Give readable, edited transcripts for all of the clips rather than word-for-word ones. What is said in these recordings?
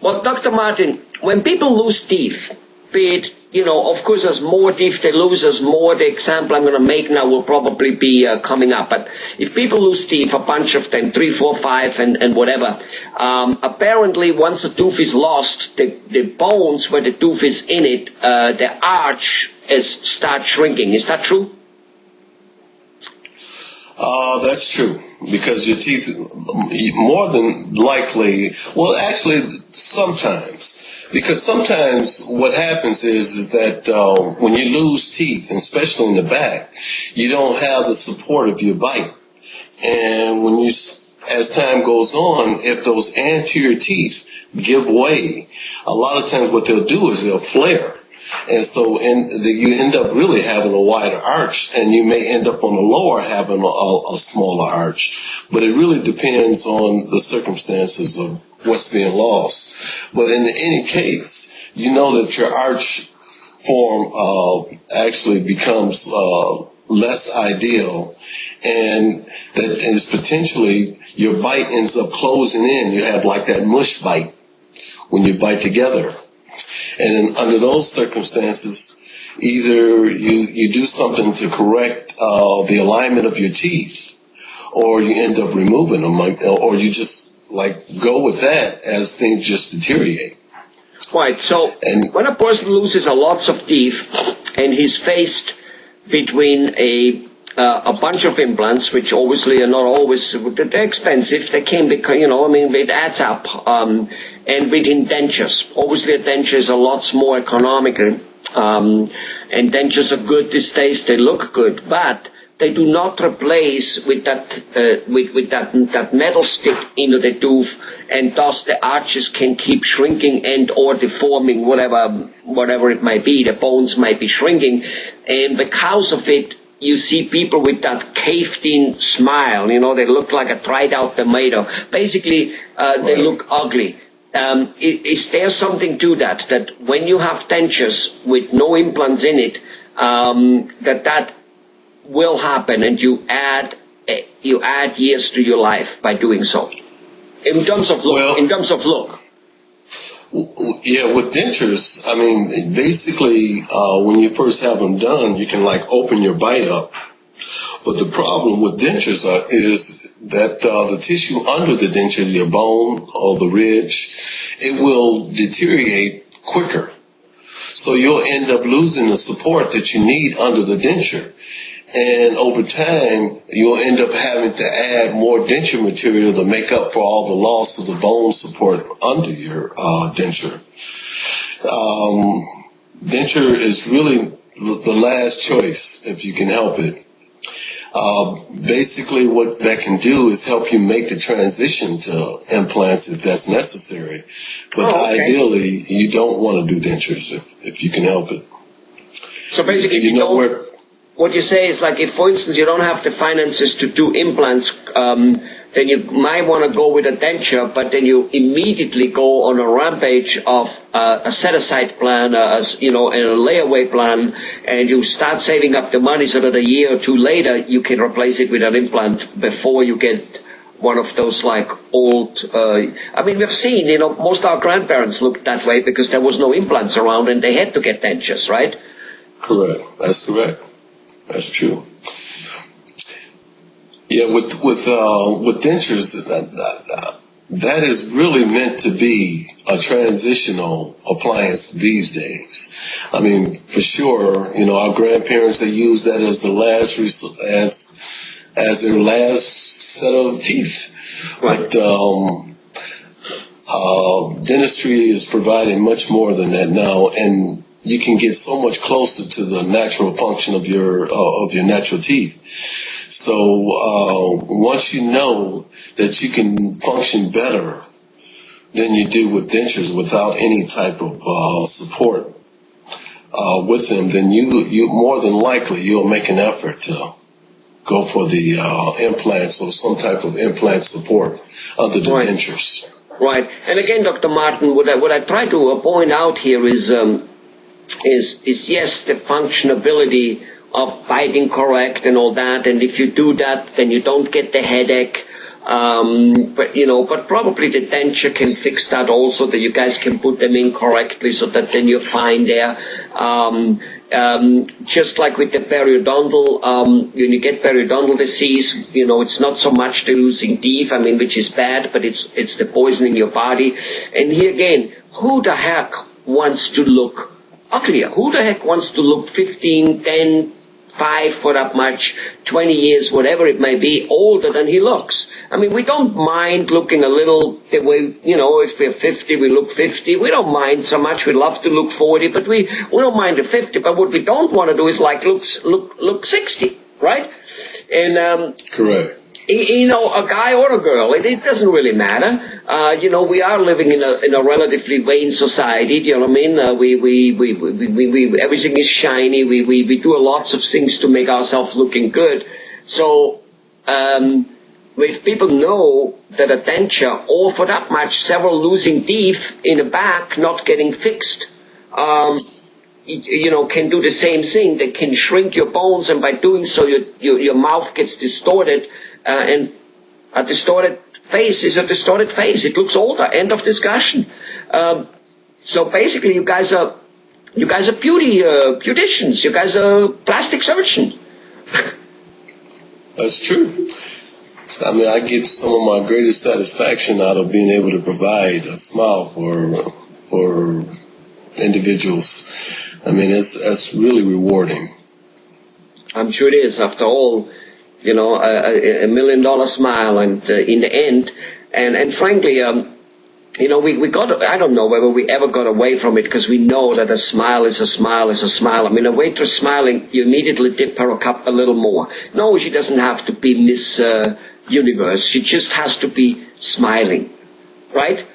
Well, Dr. Martin, when people lose teeth, be it, of course, as more teeth they lose, as more the example I'm going to make now will probably be coming up. But if people lose teeth, a bunch of them, 3, 4, 5, and whatever, apparently once a tooth is lost, the bones where the tooth is in it, the arch starts shrinking. Is that true? That's true, because your teeth, more than likely, well, actually, sometimes. Because sometimes what happens is that when you lose teeth, and especially in the back, you don't have the support of your bite. And as time goes on, if those anterior teeth give way, a lot of times what they'll do is they'll flare. And so you end up really having a wider arch, and you may end up on the lower having a smaller arch. But it really depends on the circumstances of what's being lost. But in any case, you know that your arch form actually becomes less ideal, and that is potentially your bite ends up closing in. You have like that mush bite when you bite together. And under those circumstances, either you do something to correct the alignment of your teeth, or you end up removing them, or you just go with that as things just deteriorate. Right. So when a person loses a lots of teeth and he's faced between a bunch of implants, which obviously are not always, they're expensive. They can be, it adds up. And within dentures, obviously a denture is a lot more economical. And dentures are good these days. They look good, but they do not replace with that that metal stick into the tooth, and thus the arches can keep shrinking and or deforming, whatever it might be. The bones might be shrinking, and because of it, you see people with that caved-in smile. They look like a dried-out tomato. Basically, they look ugly. Is there something to that when you have dentures with no implants in it, that will happen, and you add years to your life by doing so? In terms of look. Yeah, with dentures, basically, when you first have them done, you can open your bite up. But the problem with dentures is that the tissue under the denture, your bone or the ridge, it will deteriorate quicker. So you'll end up losing the support that you need under the denture. And over time, you'll end up having to add more denture material to make up for all the loss of the bone support under your denture. Denture is really the last choice if you can help it. Basically, what that can do is help you make the transition to implants if that's necessary. But ideally, you don't want to do dentures if you can help it. So basically, what you say is if, for instance, you don't have the finances to do implants, then you might want to go with a denture, but then you immediately go on a rampage of a set-aside plan, and a layaway plan, and you start saving up the money so that a year or two later you can replace it with an implant before you get one of those old, we've seen, most of our grandparents looked that way because there was no implants around and they had to get dentures, right? Correct. That's correct. That's true. Yeah, with dentures, that is really meant to be a transitional appliance these days. For sure, our grandparents, they use that as the last as their last set of teeth. Right. But dentistry is providing much more than that now, and you can get so much closer to the natural function of your natural teeth. So once you know that you can function better than you do with dentures without any type of support with them, then you more than likely you'll make an effort to go for the implants or some type of implant support under the dentures. Right. And again, Dr. Martin, what I try to point out here is yes, the functionability of biting correct and all that, and if you do that, then you don't get the headache. But probably the denture can fix that also, that you guys can put them in correctly so that then you're fine there. Just like with the periodontal, when you get periodontal disease, it's not so much the losing teeth, which is bad, but it's the poisoning your body. And here again, who the heck wants to look uglier? Who the heck wants to look 15, 10, 5 for that much, 20 years, whatever it may be, older than he looks? We don't mind looking a little, the way, if we're 50, we look 50. We don't mind so much. We love to look 40, but we don't mind the 50. But what we don't want to do is look 60, right? And, correct. A guy or a girl, it doesn't really matter. We are living in a relatively vain society. Do you know what I mean? Everything is shiny. We do lots of things to make ourselves looking good. So, if people know that a denture, or for that much, several losing teeth in the back not getting fixed, can do the same thing. They can shrink your bones, and by doing so, your mouth gets distorted. And a distorted face is a distorted face. It looks older. End of discussion. So basically, you guys are beauticians. You guys are plastic surgeons. That's true. I get some of my greatest satisfaction out of being able to provide a smile for individuals. It's really rewarding. I'm sure it is. After all, a $1 million smile, and in the end, and frankly, we got, I don't know whether we ever got away from it, because we know that a smile is a smile is a smile. A waitress smiling, you immediately tip her a cup a little more. No, she doesn't have to be Miss Universe. She just has to be smiling, right?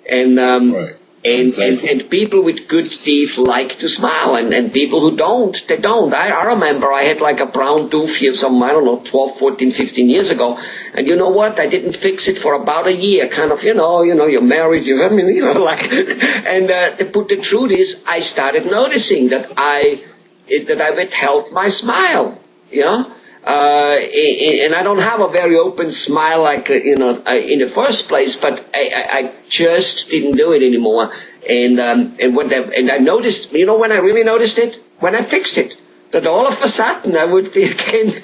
And right. Exactly. And people with good teeth like to smile, and people who don't, they don't. I remember I had like a brown tooth here some, 12, 14, 15 years ago, and you know what? I didn't fix it for about a year, kind of, you're married, and the truth is, I started noticing that I withheld my smile, and I don't have a very open smile like, in the first place, but I just didn't do it anymore. And I noticed, when I really noticed it? When I fixed it. That all of a sudden I would be again,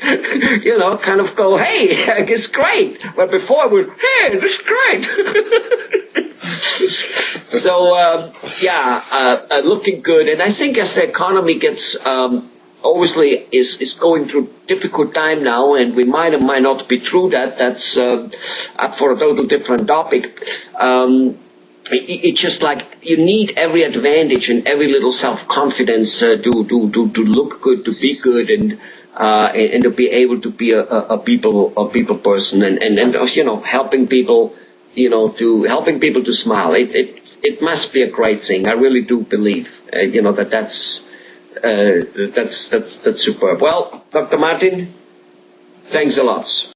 kind of go, hey, it's great. But before I would, hey, this is great. So, looking good. And I think as the economy gets, obviously is going through difficult time now, and we might or might not be through that. That's up for a total different topic. It's just like you need every advantage and every little self-confidence to look good, to be good, and to be able to be a people person, and helping people, helping people to smile. It must be a great thing. I really do believe, that's superb. Well, Dr. Martin, thanks a lot.